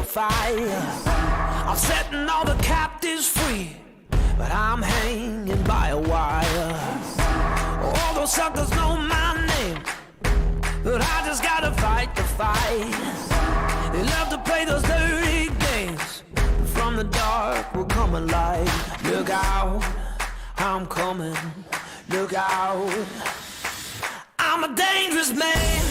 fire. I'm setting all the captives free, but I'm hanging by a wire. All those suckers know my name, but I just gotta fight the fight. They love to play those dirty games. From the dark will come a light. Look out, I'm coming. Look out, I'm a dangerous man.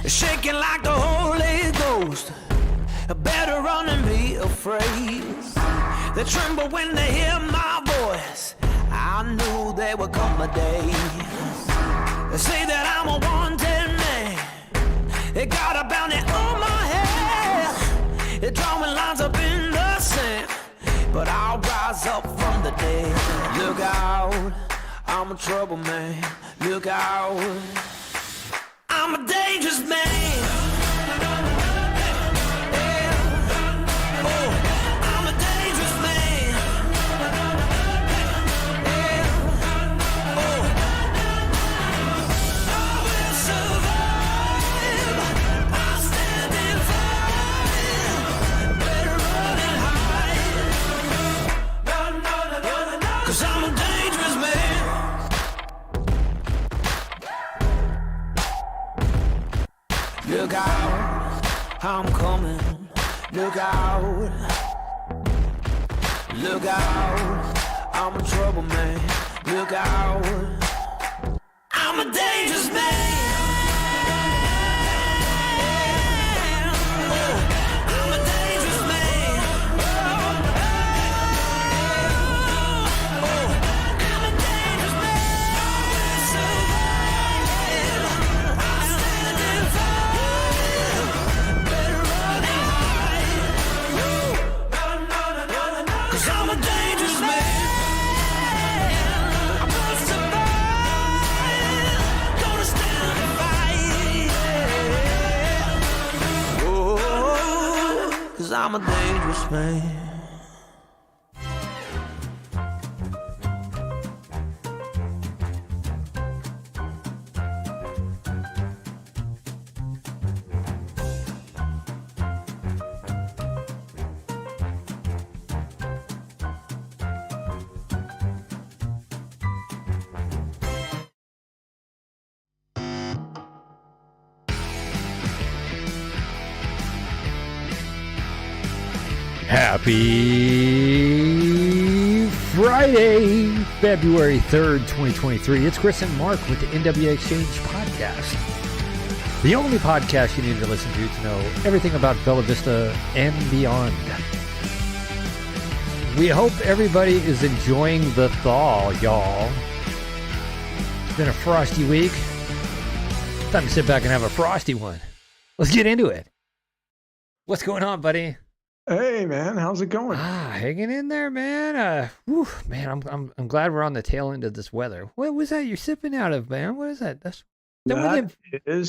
Shaking like the Holy Ghost. Better run and be afraid. They tremble when they hear my voice. I knew there would come a day. They say that I'm a wanted man. They got a bounty on my head. They're drawing lines up in the sand, but I'll rise up from the dead. Look out, I'm a trouble man. Look out, I'm a dangerous man. Yeah. Oh, I'm a dangerous man. Yeah. Oh, I will survive. I'll stand and fight. Better run and hide. 'Cause I'm a dangerous man. Look out, I'm coming. Look out, look out, I'm a trouble man. Look out, I'm a dangerous man. Oh, I'm a dangerous man. Oh, I'm a dangerous man. I stand and fight. Better run and hide. 'Cause I'm a dangerous man. I'm gonna survive. Gonna stand and fight. Oh, 'cause I'm a dangerous man. Happy Friday, February 3rd, 2023. It's Chris and Mark with the NWA Exchange Podcast. The only podcast you need to listen to know everything about Bella Vista and beyond. We hope everybody is enjoying the thaw, y'all. It's been a frosty week. Time to sit back and have a frosty one. Let's get into it. What's going on, buddy? Hey man, how's it going? Hanging in there, man. Man, I'm glad we're on the tail end of this weather. What was that you're sipping out of, man? What is that? That's one of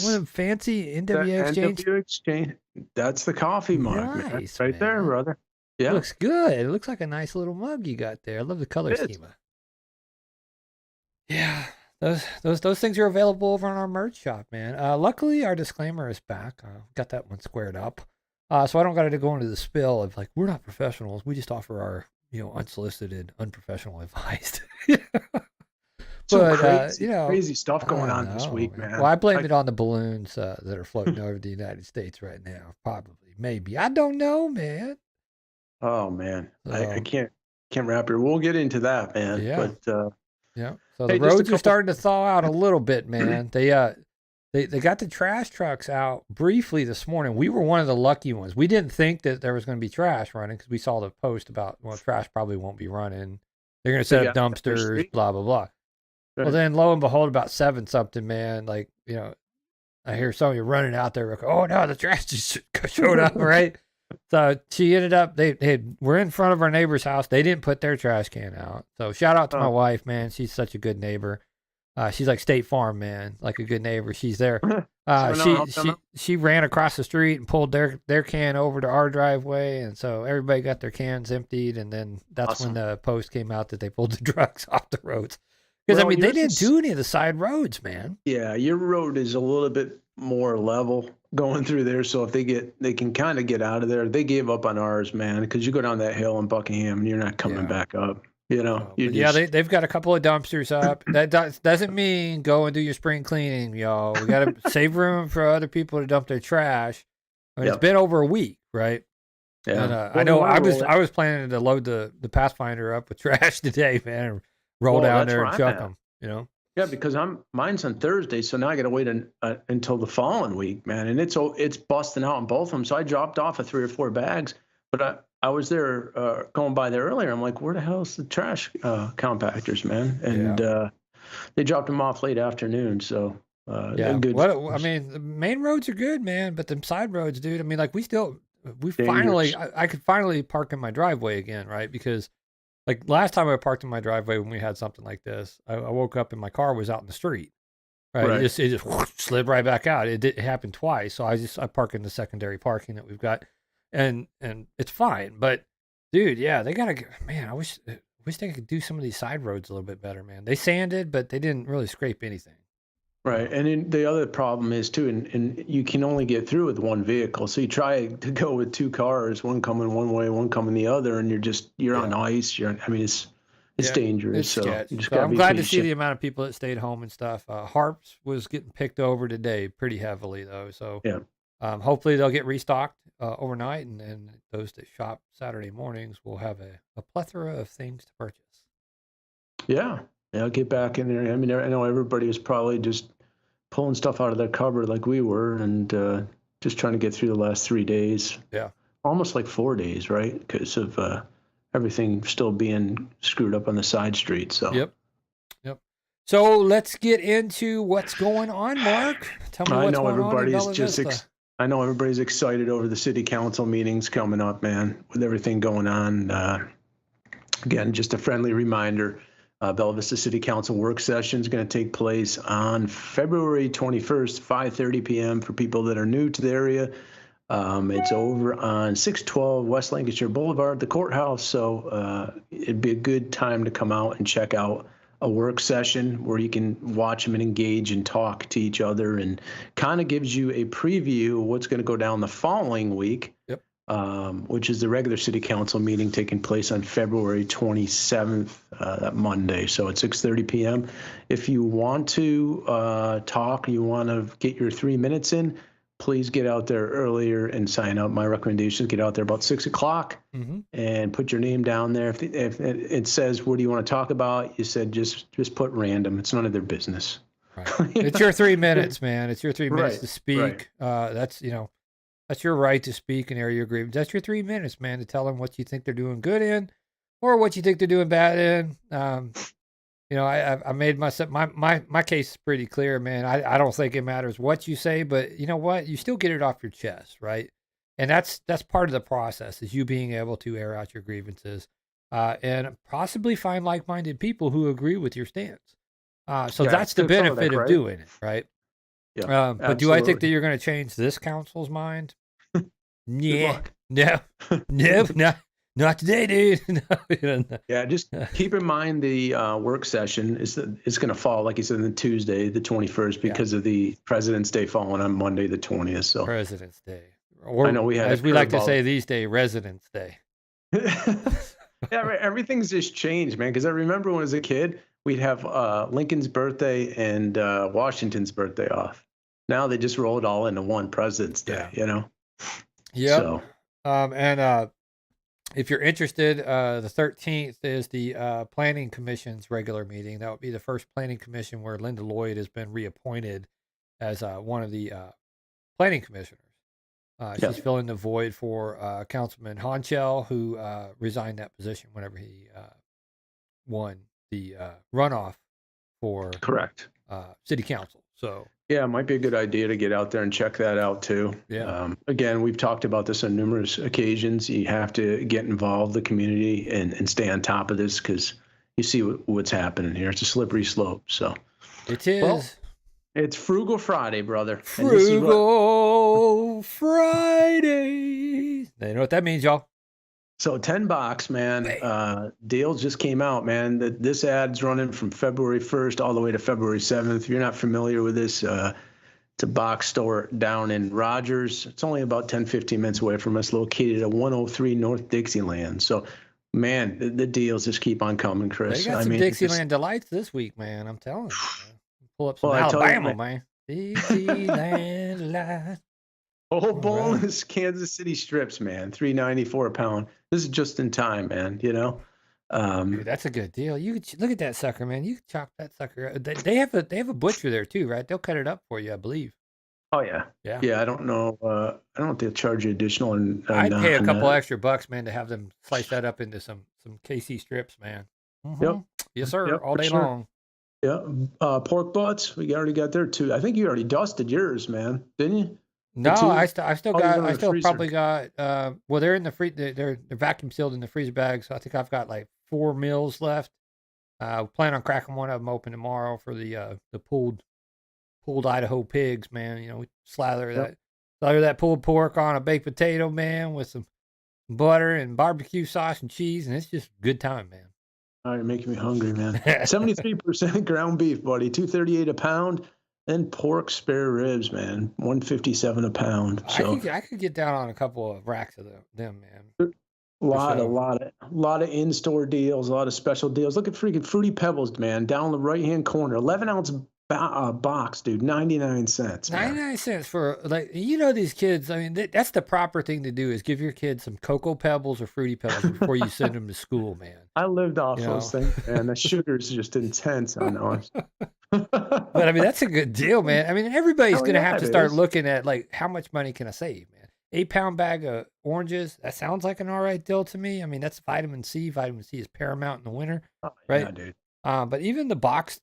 them fancy NWA Exchange. NWA Exchange. That's the coffee mug, Nice, right man. there, brother. Yeah, Looks good. It looks like a nice little mug you got there. I love the color It is. schema. Yeah, those things are available over on our merch shop, man. Luckily, our disclaimer is back. Got that one squared up. So I don't got to go into the spill of like, we're not professionals. We just offer our, unsolicited, unprofessional advice. crazy stuff going on this week, man. Well, I blame it on the balloons that are floating over the United States right now. Probably, maybe. I don't know, man. Oh man, So, I can't wrap your. We'll get into that, man. Yeah. But yeah. So Hey, the just a roads are couple- starting to thaw out a little bit, man. They got the trash trucks out briefly this morning. We were one of the lucky ones. We didn't think that there was going to be trash running because we saw the post about, well, trash probably won't be running. They're going to set up dumpsters, blah, blah, blah. Right. Well, then lo and behold, about 7 something, man, I hear some of you running out there. Like, oh no, the trash just showed up, right? So she ended up, we're in front of our neighbor's house. They didn't put their trash can out. So shout out to my wife, man. She's such a good neighbor. She's like State Farm, man, like a good neighbor. She's there. She ran across the street and pulled their can over to our driveway, and so everybody got their cans emptied. And then that's when the post came out that they pulled the trucks off the roads. Because I mean, they didn't do any of the side roads, man. Yeah, your road is a little bit more level going through there, so if they can kind of get out of there. They gave up on ours, man, because you go down that hill in Buckingham and you're not coming back up. You know, they've got a couple of dumpsters up. That doesn't mean go and do your spring cleaning, y'all. We got to save room for other people to dump their trash. I mean, It's been over a week, right? Yeah. And, I know I was planning to load the Pathfinder up with trash today, man, and roll down there and chuck them. You know. Yeah, because mine's on Thursday, so now I got to wait until the following week, man, and it's busting out on both of them. So I dropped off 3 or 4 bags, but I was there going by there earlier. I'm like, where the hell is the trash compactors, man? And they dropped them off late afternoon. So good. I mean, the main roads are good, man, but them side roads, dude. I mean, like I could finally park in my driveway again, right? Because like last time I parked in my driveway when we had something like this, I woke up and my car was out in the street. Right. It just slid right back out. It happened twice. So I park in the secondary parking that we've got. And it's fine, but dude, yeah, they gotta. Man, I wish they could do some of these side roads a little bit better, man. They sanded, but they didn't really scrape anything. Right, and then the other problem is too, and you can only get through with one vehicle. So you try to go with 2 cars, one coming one way, one coming the other, and you're on ice. It's dangerous. So I'm glad to see the amount of people that stayed home and stuff. Harps was getting picked over today pretty heavily though, so yeah. Hopefully they'll get restocked overnight, and those that shop Saturday mornings will have a plethora of things to purchase. Yeah, I'll get back in there. I mean, I know everybody was probably just pulling stuff out of their cupboard like we were, and just trying to get through the last 3 days. Yeah, almost like 4 days, right? Because of everything still being screwed up on the side street. So Yep. So let's get into what's going on, Mark. Tell me what's going on in Bella Vista. I know everybody's excited over the city council meetings coming up, man, with everything going on. Again, just a friendly reminder, Bella Vista City Council work session is going to take place on February 21st, 5:30 p.m. for people that are new to the area. It's over on 612 West Lancashire Boulevard, the courthouse. So it'd be a good time to come out and check out a work session where you can watch them and engage and talk to each other, and kind of gives you a preview of what's going to go down the following week, which is the regular city council meeting taking place on February 27th, that Monday. So at 6:30 p.m. If you want to talk, you want to get your 3 minutes in, please get out there earlier and sign up. My recommendation is get out there about 6 o'clock and put your name down there. If it says, what do you want to talk about? You said, just put random. It's none of their business. Right. It's your 3 minutes, man. It's your 3 minutes to speak. Right. That's your right to speak and air your grievance. That's your 3 minutes, man, to tell them what you think they're doing good in or what you think they're doing bad in. I made my case pretty clear, man. I don't think it matters what you say, but you know what? You still get it off your chest, right? And that's part of the process, is you being able to air out your grievances and possibly find like-minded people who agree with your stance. So that's the benefit of doing it, right? Yeah. But do I think that you're going to change this council's mind? Yeah. No, not today, dude. Yeah, just keep in mind the work session is going to fall, like you said, on Tuesday, the 21st, because of the President's Day falling on Monday, the 20th. So President's Day, or I know we had, as we like to say these days, Resident's Day. Yeah, everything's just changed, man. Because I remember when I was a kid, we'd have Lincoln's birthday and Washington's birthday off. Now they just roll it all into one President's Day. Yeah. So. If you're interested, the 13th is the Planning Commission's regular meeting. That would be the first Planning Commission where Linda Lloyd has been reappointed as one of the planning commissioners. She's filling the void for Councilman Honchell, who resigned that position whenever he won the runoff for correct city council. So Yeah, it might be a good idea to get out there and check that out too. Yeah. Again, we've talked about this on numerous occasions. You have to get involved, the community, and stay on top of this because you see what's happening here. It's a slippery slope. So it is. Well, it's Frugal Friday, brother. And this is what, Frugal Friday. You know what that means, y'all? so $10, man. Hey. Deals just came out, man. This ad's running from February 1st all the way to February 7th. If you're not familiar with this, it's a box store down in Rogers. It's only about 10, 15 minutes away from us, located at 103 North Dixieland. So, man, the deals just keep on coming, Chris. They got some Dixieland delights this week, man. I'm telling you. Man. Pull up some Alabama, man. Dixieland delights. Oh, boneless Kansas City strips, man. $3.94 a pound. This is just in time, man. You know, dude, that's a good deal. You could look at that sucker, man. You could chop that sucker. They have a butcher there too, right? They'll cut it up for you, I believe. Oh yeah, yeah. I don't know. I don't know if they'll charge you additional. I'd pay a couple extra bucks, man, to have them slice that up into some KC strips, man. Mm-hmm. Yep. Yes, sir. Yep, all day long. Yeah. Pork butts. We already got there too. I think you already dusted yours, man. Didn't you? No, I still probably got. Well, they're in the they're vacuum sealed in the freezer bag, so I think I've got like 4 meals left. Plan on cracking one of them open tomorrow for the pulled Idaho pigs, man. You know, we slather that pulled pork on a baked potato, man, with some butter and barbecue sauce and cheese, and it's just a good time, man. All right, you're making me hungry, man. 73% ground beef, buddy. $2.38 a pound. Then pork spare ribs, man. $1.57 a pound. So I could get down on a couple of racks of them, man. A lot of in-store deals, a lot of special deals. Look at freaking Fruity Pebbles, man, down the right-hand corner. 11-ounce box, dude, 99 cents. 99 cents for, like, these kids. I mean, that's the proper thing to do is give your kids some Cocoa Pebbles or Fruity Pebbles before you send them to school, man. I lived off those things, man. The sugar is just intense on those. But I mean, that's a good deal, man. I mean, everybody's going to have to start looking at, like, how much money can I save, man? 8-pound bag of oranges. That sounds like an all right deal to me. I mean, that's vitamin C. Vitamin C is paramount in the winter, right? Yeah, dude. But even the box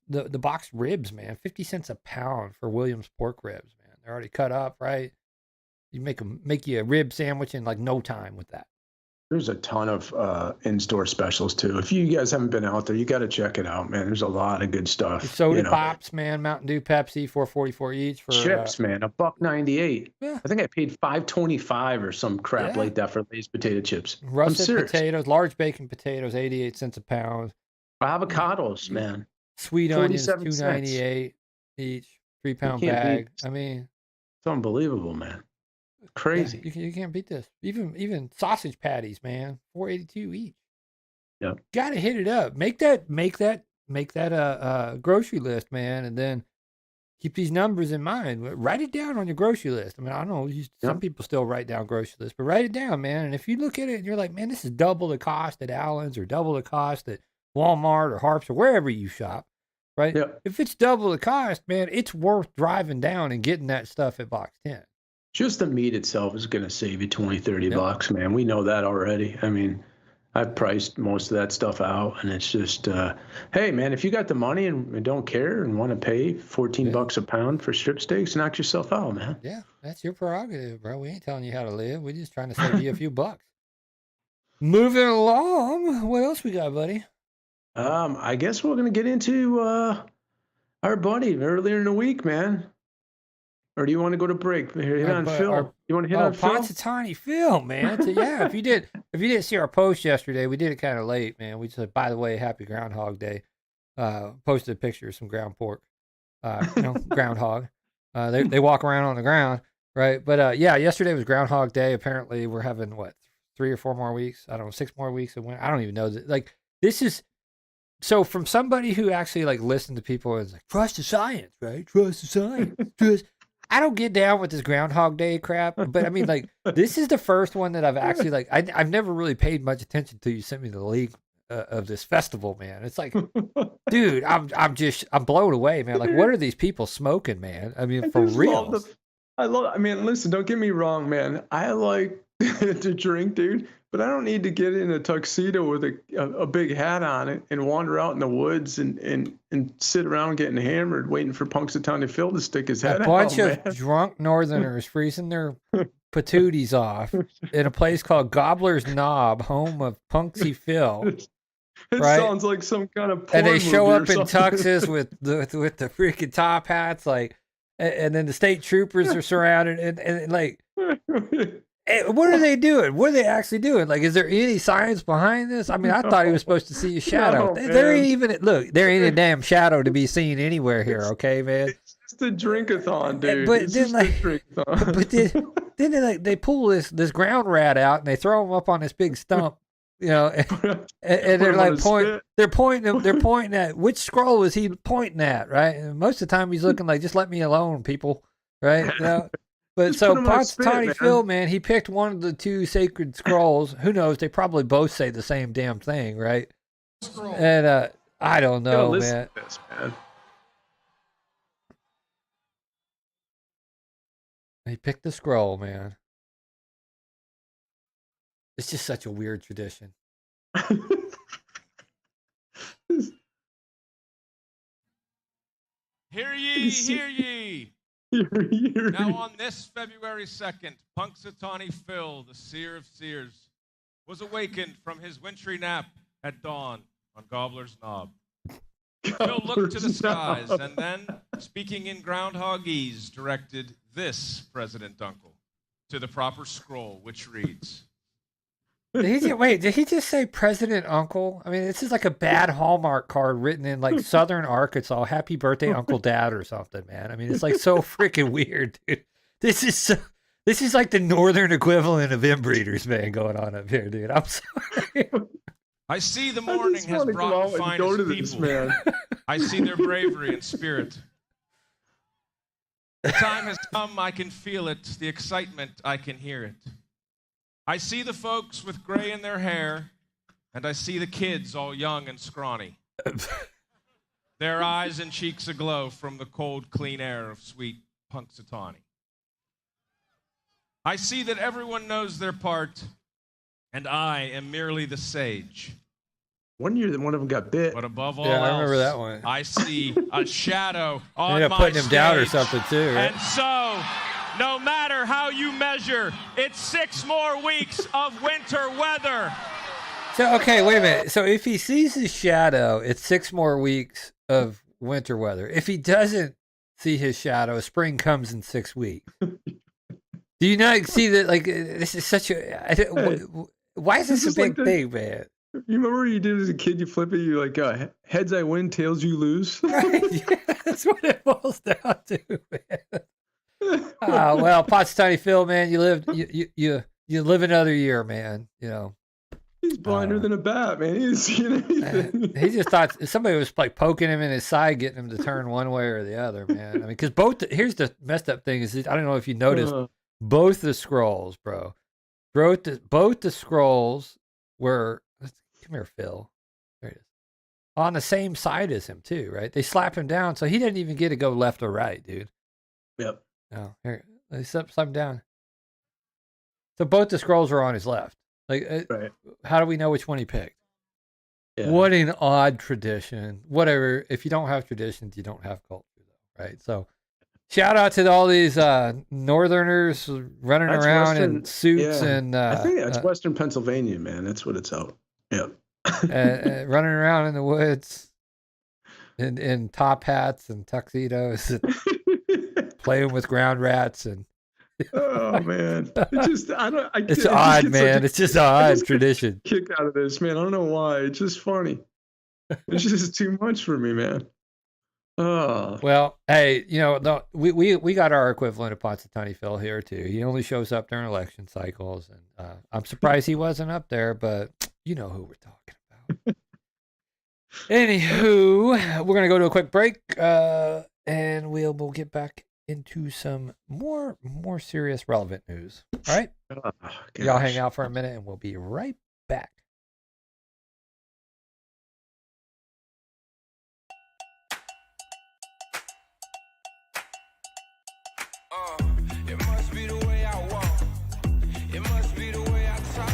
ribs, man, 50 cents a pound for Williams pork ribs, man. They're already cut up, right? You make you a rib sandwich in like no time with that. There's a ton of in-store specials too. If you guys haven't been out there, you got to check it out, man. There's a lot of good stuff. The soda pops, man, Mountain Dew, Pepsi, $4.44 each for chips, man. $1.98. Yeah. I think I paid $5.25 or some crap like that for Lay's potato chips. Russet potatoes, large bacon potatoes, 88 cents a pound. Avocados, man. Sweet onions, $2.98 each, 3-pound bag. I mean, it's unbelievable, man. Crazy. Yeah, you can't beat this. Even sausage patties, man, $4.82 each. Yep. Got to hit it up. Make that grocery list, man, and then keep these numbers in mind. Write it down on your grocery list. I mean, I don't know, some people still write down grocery lists, but write it down, man. And if you look at it and you're like, man, this is double the cost at Allen's or double the cost at Walmart or Harps or wherever you shop, right? Yep. If it's double the cost, man, it's worth driving down and getting that stuff at Box 10. Just the meat itself is going to save you $20-$30, man. We know that already. I mean, I've priced most of that stuff out, and it's just, hey, man, if you got the money and don't care and want to pay $14 a pound for strip steaks, knock yourself out, man. Yeah, that's your prerogative, bro. We ain't telling you how to live. We're just trying to save you a few bucks. Moving along, what else we got, buddy? I guess we're going to get into our buddy earlier in the week, man. Or do you want to go to break? Hit on Phil. You want to hit on Phil? Punxsutawney Phil, man. So, yeah, if you didn't see our post yesterday, we did it kind of late, man. We said, by the way, happy Groundhog Day. Posted a picture of some ground pork, groundhog. They walk around on the ground, right? But yeah, yesterday was Groundhog Day. Apparently, we're having 3 or 4 more weeks. I don't know, 6 more weeks of winter. I don't even know. Like, this is. So from somebody who actually like listened to people and is like, trust the science, right? Trust the science. I don't get down with this Groundhog Day crap, but I mean, like, this is the first one that I've actually like. I've never really paid much attention till you sent me the link of this festival, man. It's like, dude, I'm blown away, man. Like, what are these people smoking, man? I mean, for real. I mean, listen, don't get me wrong, man. I like to drink, dude. but I don't need to get in a tuxedo with a big hat on it and wander out in the woods and sit around getting hammered, waiting for Punxsutawney Phil to stick his head A out. bunch of Man. drunk Northerners freezing their patooties off in a place called Gobbler's Knob, home of Punxsy Phil. It Right? sounds like some kind of porn And they show movie or up in something. tuxes with the freaking top hats, like, and then the state troopers are surrounded, and like, what are they doing? What are they actually doing? Like, is there any science behind this? I mean, I thought he was supposed to see a shadow. No, There ain't man. even there ain't a damn shadow to be seen anywhere here. Okay, man. It's just a drink-a-thon, dude. But It's then, just like- a drink-a-thon. But then they pull this ground rat out and they throw him up on this big stump, you know, and Put they're him on like his pointing. spit. They're pointing at which scroll is he pointing at, right? And most of the time he's looking like, just let me alone, people, right? You know? But Just so put him on his spit, Punxsutawney man. Phil, man, he picked one of the two sacred scrolls. Who knows? They probably both say the same damn thing, right? And I don't You gotta know, listen man. to this, man. He picked the scroll, man. It's just such a weird tradition. Hear ye, hear ye. You're- Now on this February 2nd, Punxsutawney Phil, the seer of seers, was awakened from his wintry nap at dawn on Gobbler's Knob. Phil looked to the skies and then, speaking in groundhogese, directed this President Dunkel to the proper scroll, which reads, Did he just say President Uncle? I mean, this is like a bad Hallmark card written in like Southern Arkansas. Happy birthday, Uncle Dad, or something, man. I mean, it's like so freaking weird, dude. This is like the Northern equivalent of inbreeders, man, going on up here, dude. I'm sorry. I see the I morning just has wanna go brought the out and go to finest this, people. man. I see their bravery and spirit. The time has come, I can feel it. The excitement, I can hear it. I see the folks with gray in their hair, and I see the kids all young and scrawny. Their eyes and cheeks aglow from the cold, clean air of sweet Punxsutawney. I see that everyone knows their part, and I am merely the sage. One year, one of them got bit. But above all Yeah, I else, remember that one. I see a shadow on Ended my up putting him down or stage. something too, right? And so, no matter how you measure, it's 6 more weeks of winter weather. So, okay, wait a minute. So if he sees his shadow, it's 6 more weeks of winter weather. If he doesn't see his shadow, spring comes in 6 weeks. Do you not see that? Like, this is such a. Why is this a This is like big the- thing, man? You remember what you did as a kid? You flip it. You like heads I win, tails you lose. Right? Yeah, that's what it boils down to, man. Well, Punxsutawney Phil, man, you live another year, man. You know, He's blinder than a bat, man. He didn't see anything. he just thought somebody was like poking him in his side, getting him to turn one way or the other, man. I mean, because here's the messed up thing is, I don't know if you noticed, both the scrolls, bro. Both the scrolls were. Come here, Phil. There it is. On the same side as him too, right? They slap him down, so he didn't even get to go left or right, dude. Yep. No, here they slap him down. So both the scrolls are on his left. Like, Right. how do we know which one he picked? Yeah. What an odd tradition. Whatever. If you don't have traditions, you don't have culture, though, right? So, shout out to all these Northerners running That's around in Western- suits yeah. and I think that's Western Pennsylvania, man. That's what it's out. Yep. running around in the woods in top hats and tuxedos, and playing with ground rats, and Oh man, it's it's odd, man. It's just an odd tradition. Kick out of this, man. I don't know why. It's just funny. It's just too much for me, man. Oh, Well, hey, you know, we got our equivalent of Punxsutawney Phil here too. He only shows up during election cycles, and I'm surprised he wasn't up there, but you know who we're talking about. Anywho, we're gonna go to a quick break, and we'll get back into some more serious, relevant news. All right, y'all hang out for a minute, and we'll be right back. It must be the way I walk. It must be the way I talk.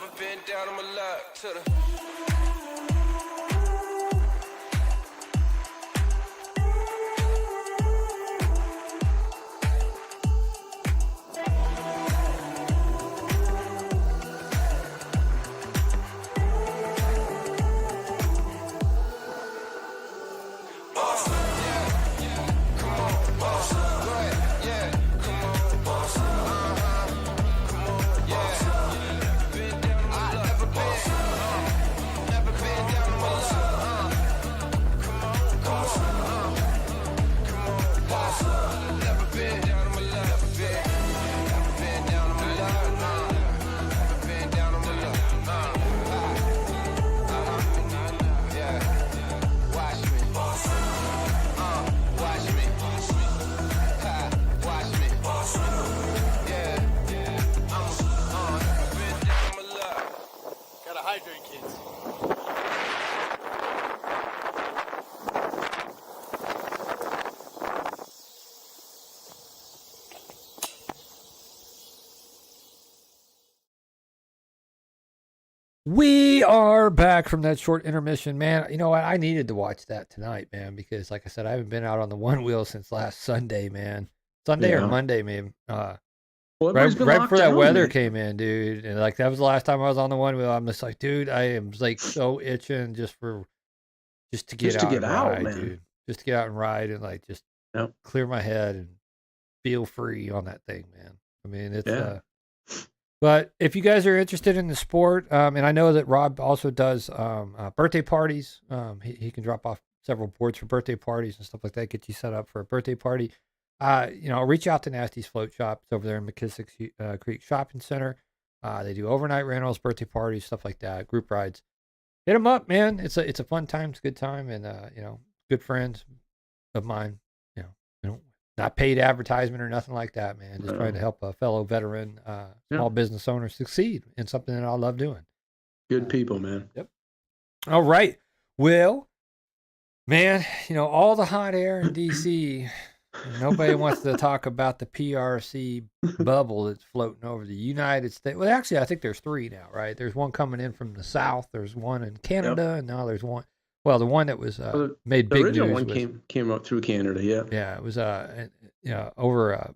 never been down on my luck to the. We are back from that short intermission, man. You know what? I needed to watch that tonight, man, because like I said, I haven't been out on the one wheel since last Sunday, man. Sunday or Monday, man. Well, right been before locked that down, weather man. came in, dude. And like that was the last time I was on the one wheel. I'm just like, dude, I am like so itching just to get out and ride, man. dude. Just to get out and ride and like just Yep. clear my head and feel free on that thing, man. I mean, it's Yeah. But if you guys are interested in the sport, and I know that Rob also does birthday parties. He can drop off several boards for birthday parties and stuff like that. Get you set up for a birthday party. Reach out to Nasty's Float Shop. It's over there in McKissick Creek Shopping Center. They do overnight rentals, birthday parties, stuff like that, group rides. Hit them up, man. It's a fun time. It's a good time, and good friends of mine. Not paid advertisement or nothing like that, man. Just trying to help a fellow veteran, small business owner succeed in something that I love doing. Good people, man. Yep. All right. Well, man, all the hot air in D.C., nobody wants to talk about the PRC bubble that's floating over the United States. Well, actually, I think there's 3 now, right? There's one coming in from the south. There's one in Canada, and now there's one. Well, the one that was made big news. The original one came up through Canada, yeah. Yeah, it was over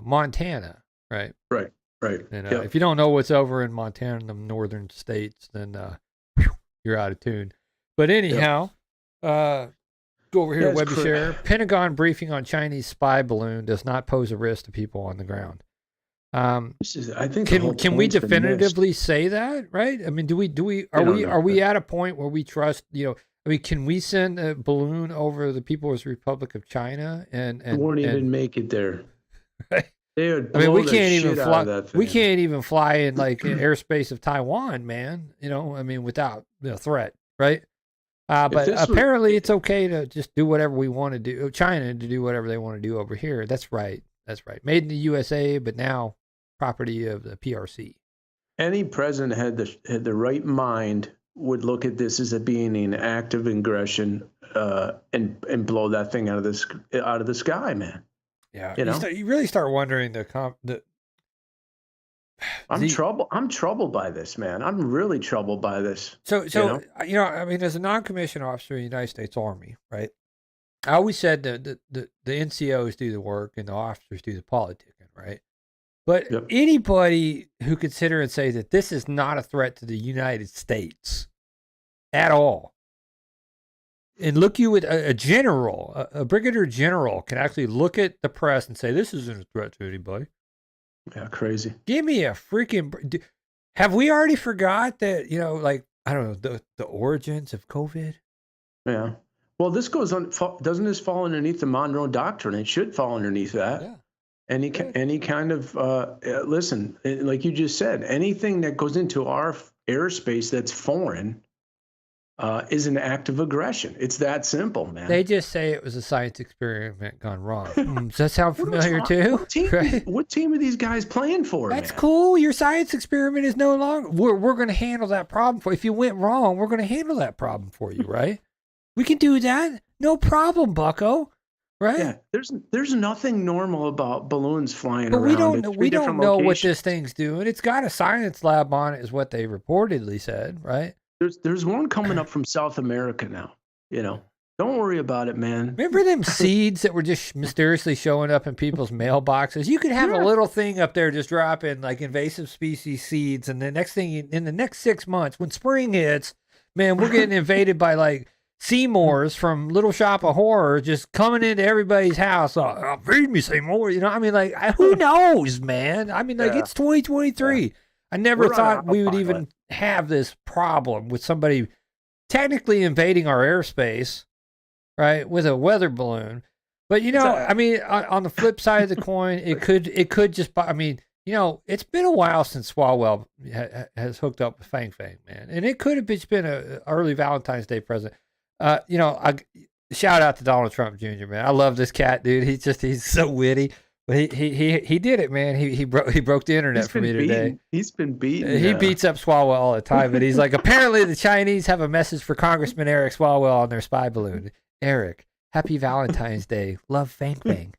Montana, right? Right. And if you don't know what's over in Montana, the northern states, then you're out of tune. But anyhow, go over here to WebShare. Pentagon briefing on Chinese spy balloon does not pose a risk to people on the ground. I think can we definitively say that, right? I mean, are we at a point where we trust, can we send a balloon over the People's Republic of China and won't even make it there? Right? We can't even fly. We can't even fly in like airspace of Taiwan, man. Without threat, right? But apparently, it's okay to just do whatever we want to do. China to do whatever they want to do over here. That's right. Made in the USA, but now property of the PRC. Any president had the right mind would look at this as being an act of aggression and blow that thing out of the sky, man. Yeah, you really start wondering I'm troubled by this, man. I'm really troubled by this. So as a non-commissioned officer in the United States Army, right? I always said that the NCOs do the work and the officers do the politicking, right? But anybody who could sit here and say that this is not a threat to the United States at all, and look you at a general, a brigadier general can actually look at the press and say, this isn't a threat to anybody. Yeah, crazy. Give me a freaking... Have we already forgot that, I don't know, the origins of COVID? Yeah. Well, this goes on, doesn't this fall underneath the Monroe Doctrine? It should fall underneath that. Yeah. Any kind of, listen, like you just said, anything that goes into our airspace that's foreign is an act of aggression. It's that simple, man. They just say it was a science experiment gone wrong. Does that sound familiar too? What team are these guys playing for? That's cool. Your science experiment is no longer. We're going to handle that problem for you. If you went wrong, we're going to handle that problem for you, right? We can do that. No problem, bucko. right? Yeah, there's nothing normal about balloons flying But around. we don't at know. three We don't different know what locations. this thing's doing. It's got a science lab on it, is what they reportedly said, right? There's one coming up from South America now. Don't worry about it, man. Remember them seeds that were just mysteriously showing up in people's mailboxes? You could have a little thing up there just dropping like invasive species seeds, and the next thing in the next 6 months, when spring hits, man, we're getting invaded by like Seymours from Little Shop of Horror just coming into everybody's house. Oh, feed me Seymour. I mean, like, who knows, man? I mean, like, it's 2023. I never We're on thought we would autopilot. even have this problem with somebody technically invading our airspace, right, with a weather balloon. But I mean, on the flip side of the coin, it could just. I mean, it's been a while since Swalwell has hooked up with Fang Fang, man, and it could have just been a early Valentine's Day present. I shout out to Donald Trump Jr., man. I love this cat, dude. He's so witty. But he did it, man. He broke the internet for me today. He's been beaten. He beats up Swalwell all the time, but he's like, apparently the Chinese have a message for Congressman Eric Swalwell on their spy balloon. Eric, happy Valentine's Day. Love Fang Fang.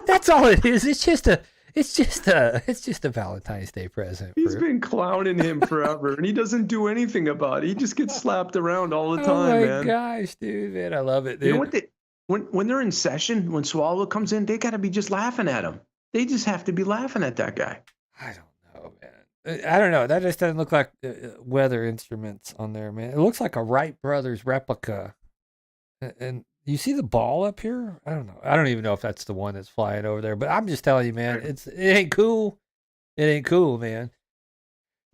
That's all it is. It's just a Valentine's Day present. He's been clowning him forever, and he doesn't do anything about it. He just gets slapped around all the time, oh my man. gosh, dude, man, I love it, dude. You know what? When they're in session, when Swalwell comes in, they got to be just laughing at him. They just have to be laughing at that guy. I don't know, man. I don't know. That just doesn't look like weather instruments on there, man. It looks like a Wright Brothers replica. And you see the ball up here? I don't know. I don't even know if that's the one that's flying over there. But I'm just telling you, man, it ain't cool. It ain't cool, man.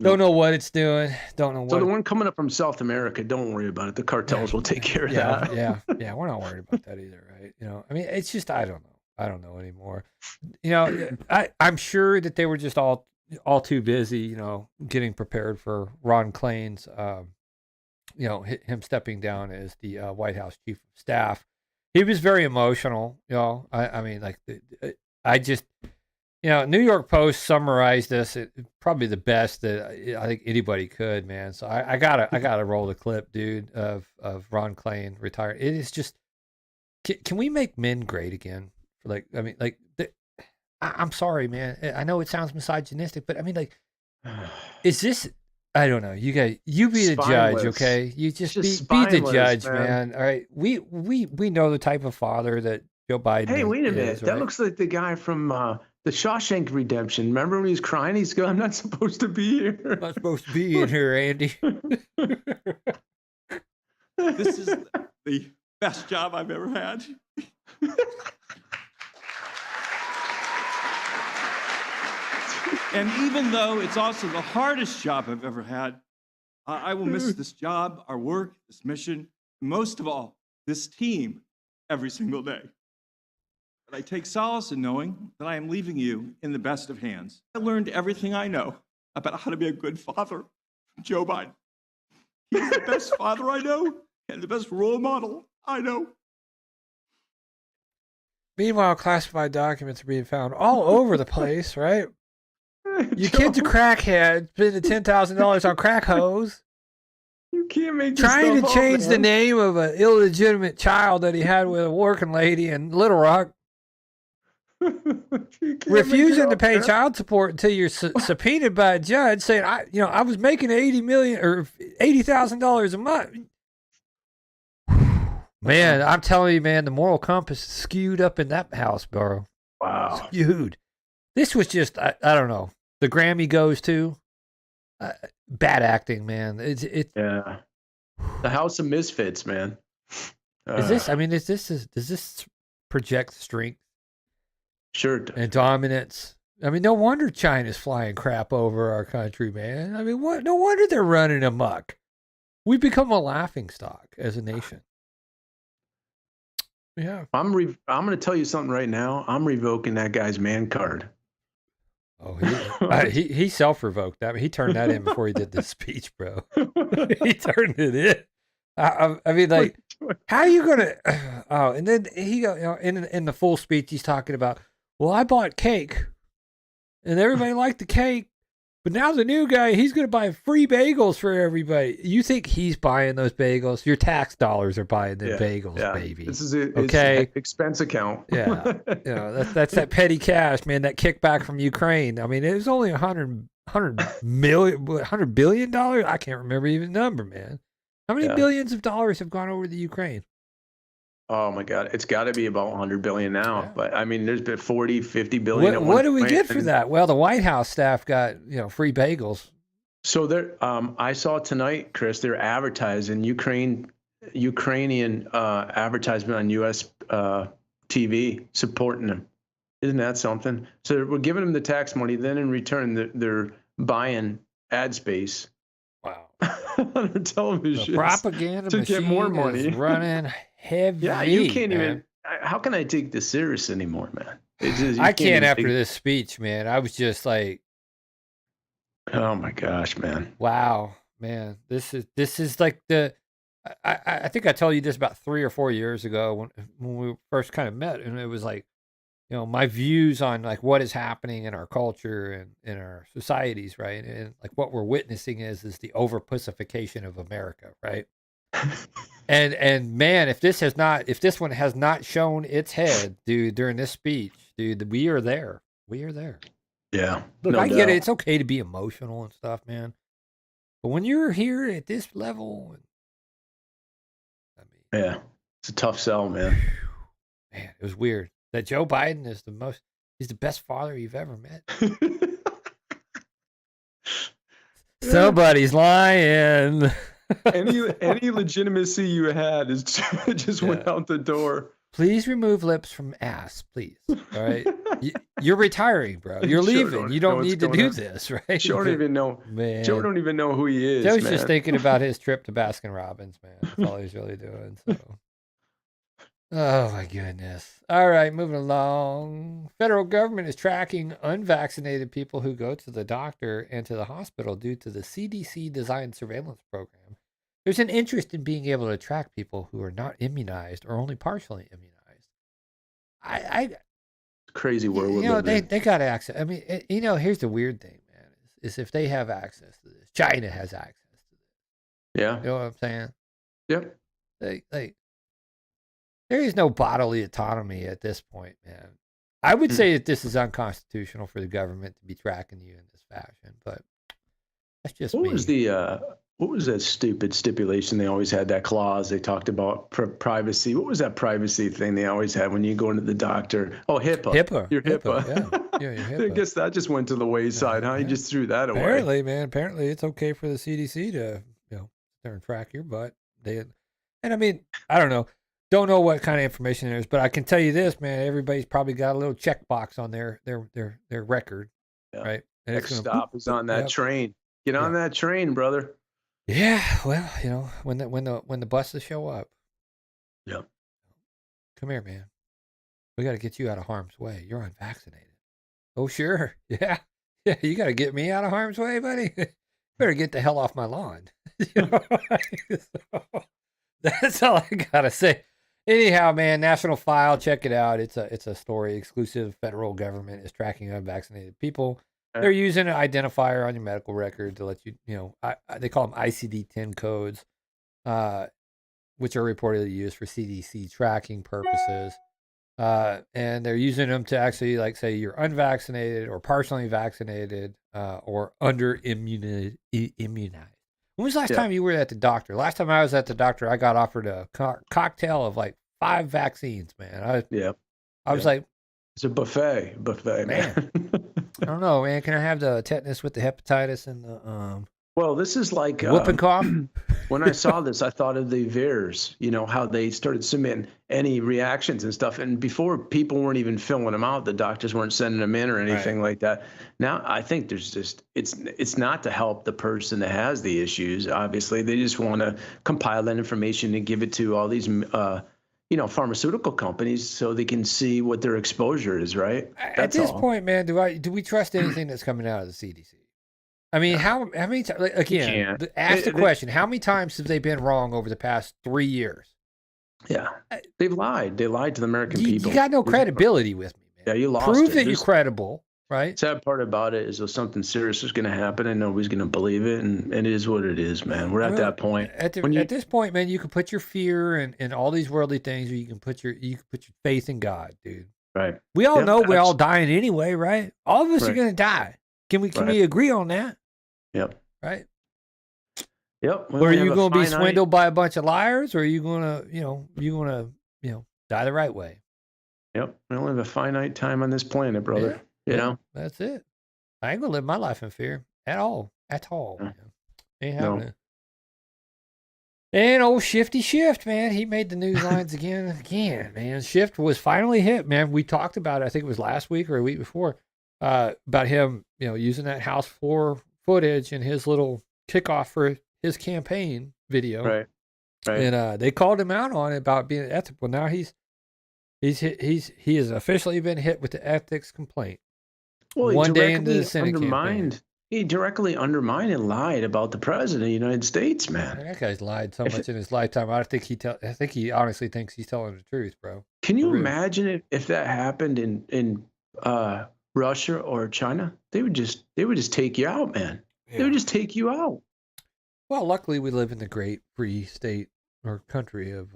Don't know what it's doing. Don't know what. So the one coming up from South America, don't worry about it. The cartels will take care of that. Yeah. We're not worried about that either, right? I mean, it's just I don't know. I don't know anymore. I'm sure that they were just all too busy, getting prepared for Ron Klain's, him stepping down as the White House chief of staff. He was very emotional. I mean, like, I just. New York Post summarized this probably the best that I think anybody could, man. So I gotta roll the clip, dude, of Ron Klain retired. It is just, can we make men great again? I'm sorry, man. I know it sounds misogynistic, but I mean, like, is this? I don't know. You guys, you be the judge, okay? You just be the judge, man. All right. We know the type of father that Joe Biden. Hey, wait a minute. Right? That looks like the guy from the Shawshank Redemption. Remember when he was crying? He's going, I'm not supposed to be here. I'm not supposed to be in here, Andy. This is the best job I've ever had. And even though it's also the hardest job I've ever had, I will miss this job, our work, this mission, and most of all, this team every single day. But I take solace in knowing that I am leaving you in the best of hands. I learned everything I know about how to be a good father from Joe Biden. He's the best father I know and the best role model I know. Meanwhile, classified documents are being found all over the place, right? Your kid's a crackhead, spending $10,000 on crack hose. You can't make this Trying stuff to change up, the man. name of an illegitimate child that he had with a working lady in Little Rock. You can't make Refusing it to up, pay man. child support until you're subpoenaed by a judge, saying, I was making $80,000 a month. Man, I'm telling you, man, the moral compass is skewed up in that house, bro. Wow. Skewed. This was just, I don't know. The Grammy goes to bad acting, man. Yeah. The House of Misfits, man. Is this? I mean, does this project strength Sure. it does. and dominance? I mean, no wonder China's flying crap over our country, man. I mean, what? No wonder they're running amok. We've become a laughing stock as a nation. Yeah. I'm going to tell you something right now. I'm revoking that guy's man card. Oh, he self-revoked that. He turned that in before he did the speech, bro. He turned it in. I mean, like, how are you gonna? Oh, and then he go, in the full speech, he's talking about, well, I bought cake, and everybody liked the cake, But now the new guy, he's going to buy free bagels for everybody. You think he's buying those bagels? Your tax dollars are buying the bagels, baby. This is it. Okay. Expense account. Yeah. That's that petty cash, man. That kickback from Ukraine. I mean, it was only $100 billion. I can't remember even the number, man. How many billions of dollars have gone over to Ukraine? Oh my God, it's got to be about 100 billion now. Yeah. But I mean, there's been 40, 50 billion. What do we get for that? Well, the White House staff got free bagels. So there, I saw tonight, Chris. They're advertising Ukrainian advertisement on U.S. TV supporting them. Isn't that something? So we're giving them the tax money. Then in return, they're buying ad space. Wow. On the television. The propaganda to machine get more money. is running heavy. Yeah, you can't man. even. How can I take this serious anymore, man? I can't after this speech, man. I was just like, oh my gosh, man. wow, man. This is like the. I think I told you this about 3 or 4 years ago when we first kind of met, and it was like, my views on like what is happening in our culture and in our societies, right? And like what we're witnessing is the over-pussification of America, right? and man, if this one has not shown its head, dude, during this speech, dude, we are there. We are there. Yeah. Look, no I doubt. get it. It's okay to be emotional and stuff, man. But when you're here at this level, yeah, it's a tough sell, man. Man, it was weird. That Joe Biden is he's the best father you've ever met. Somebody's lying. any legitimacy you had is just went out the door. Please remove lips from ass, please. All right, you're retiring, bro. You're leaving. You don't need to do this, right? Joe don't even know. Man, Joe don't even know who he is. Joe's man. just thinking about his trip to Baskin Robbins, man. That's all he's really doing. So. Oh my goodness. All right, moving along. Federal government is tracking unvaccinated people who go to the doctor and to the hospital due to the CDC designed surveillance program. There's an interest in being able to track people who are not immunized or only partially immunized. Crazy world we're living in. They got access. I mean, here's the weird thing, man, is if they have access to this, China has access to this. Yeah. You know what I'm saying? Yep. There is no bodily autonomy at this point, man. I would say that this is unconstitutional for the government to be tracking you in this fashion, but that's just What me. What was that stupid stipulation they always had, that clause they talked about privacy? What was that privacy thing they always had when you go into the doctor? Oh, HIPAA. HIPAA. Your HIPAA. Yeah, your I HIPAA. guess that just went to the wayside, huh? You just threw that away. Apparently it's okay for the CDC to, there and track your butt. And I mean, I don't know what kind of information there is, but I can tell you this, man. Everybody's probably got a little checkbox on their record, right? And Next stop is on that train. Get on that train, brother. Yeah, well, when the buses show up. Yep. Come here, man. We got to get you out of harm's way. You're unvaccinated. Oh, sure. Yeah. You got to get me out of harm's way, buddy. Better get the hell off my lawn. That's all I gotta say. Anyhow, man, National File, check it out. It's a story. Exclusive. Federal government is tracking unvaccinated people. They're using an identifier on your medical record to let you, they call them ICD-10 codes, which are reportedly used for CDC tracking purposes. And they're using them to actually, like, say you're unvaccinated or partially vaccinated or under immunized. When was the last time you were at the doctor? Last time I was at the doctor, I got offered a cocktail of like 5 vaccines, man. I was like, it's a buffet, man. I don't know, man. Can I have the tetanus with the hepatitis and the Well, this is like whooping cough? When I saw this, I thought of the VAERS, how they started submitting any reactions and stuff. And before, people weren't even filling them out. The doctors weren't sending them in or anything like that. Now, I think there's just, it's not to help the person that has the issues. Obviously, they just want to compile that information and give it to all these, pharmaceutical companies so they can see what their exposure is, right? At this point, man, do we trust anything that's coming out of the CDC? I mean, how many times, again, ask the question, how many times have they been wrong over the past 3 years? Yeah. They've lied. They lied to the American people. You got no credibility with me, man. Yeah, you lost Prove it. that you're credible. right? Sad part about it is if something serious is going to happen and nobody's going to believe it, and it is what it is, man. We're at that point. At this point, man, you can put your fear and all these worldly things, or you can put your faith in God, dude. Right. We all Yep, know we're all dying anyway, right? All of us are Right. going to die. Can we Right. agree on that? Yep. Right? Yep. We Or are only you have a going to be finite- swindled by a bunch of liars, or are you going to, die the right way? Yep. We only have a finite time on this planet, brother. You know? That's it. I ain't going to live my life in fear at all. At all. No. Man. Ain't No. happening. And old Shifty Shift, man, he made the news lines again, man. Shift was finally hit, man. We talked about it, I think it was last week or a week before, about him, using that house floor footage in his little kickoff for his campaign video. Right. Right. And they called him out on it about being ethical. Now he has officially been hit with the ethics complaint. Well, he one day into directly the Senate campaign. He directly undermined and lied about the president of the United States, man. That guy's lied so much in his lifetime. I think he honestly thinks he's telling the truth, bro. Can you For real. imagine if that happened in Russia or China? They would just take you out, man. They would just take you out. Well, luckily we live in the great free state or country of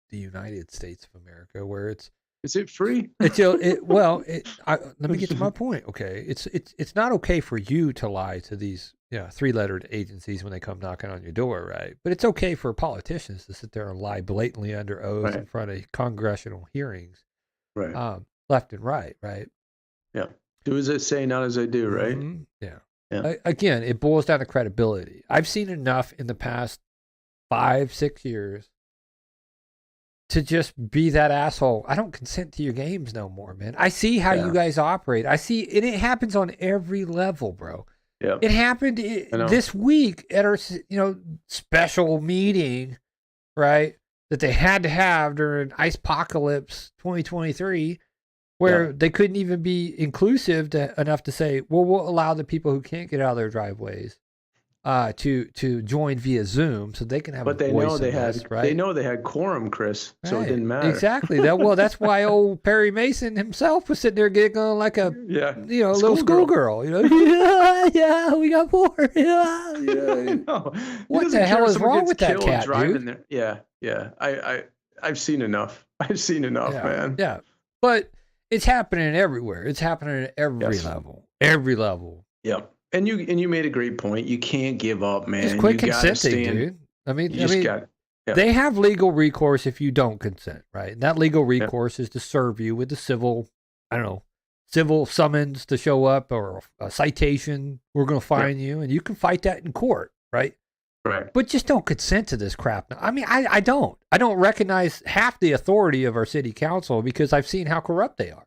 the United States of America, where Is it free? let me get to my point. Okay, it's not okay for you to lie to these three-lettered agencies when they come knocking on your door, right? But it's okay for politicians to sit there and lie blatantly under oath in front of congressional hearings, Right. left and right, right? Yeah. Do as I say, not as I do, right? Mhm. Yeah. Yeah. Again, it boils down to credibility. I've seen enough in the past 5-6 years to just be that asshole. I don't consent to your games no more, man. I see how you guys operate. I see, and it happens on every level, bro. Yeah. It happened this week at our, special meeting, right? That they had to have during Ice Apocalypse 2023, where they couldn't even be inclusive enough to say, well, we'll allow the people who can't get out of their driveways to join via Zoom, so they can have. But they voice know they in had this, right? they know they had quorum, Chris, so it Right. didn't matter. Exactly. That's why old Perry Mason himself was sitting there giggling like a little schoolgirl. Yeah, we got four. Yeah. No, What the hell is wrong with that cat, dude? There. Yeah. I've seen enough. I've seen enough, man. Yeah, but it's happening everywhere. It's happening at every level. Every level. Yep. And you made a great point. You can't give up, man. Just quit You gotta consenting, stand- dude. I mean, Yeah. they have legal recourse if you don't consent, right? And that legal recourse is to serve you with the civil summons to show up or a citation. We're going to fine you, and you can fight that in court, right? Right. But just don't consent to this crap. I mean, I don't recognize half the authority of our city council because I've seen how corrupt they are.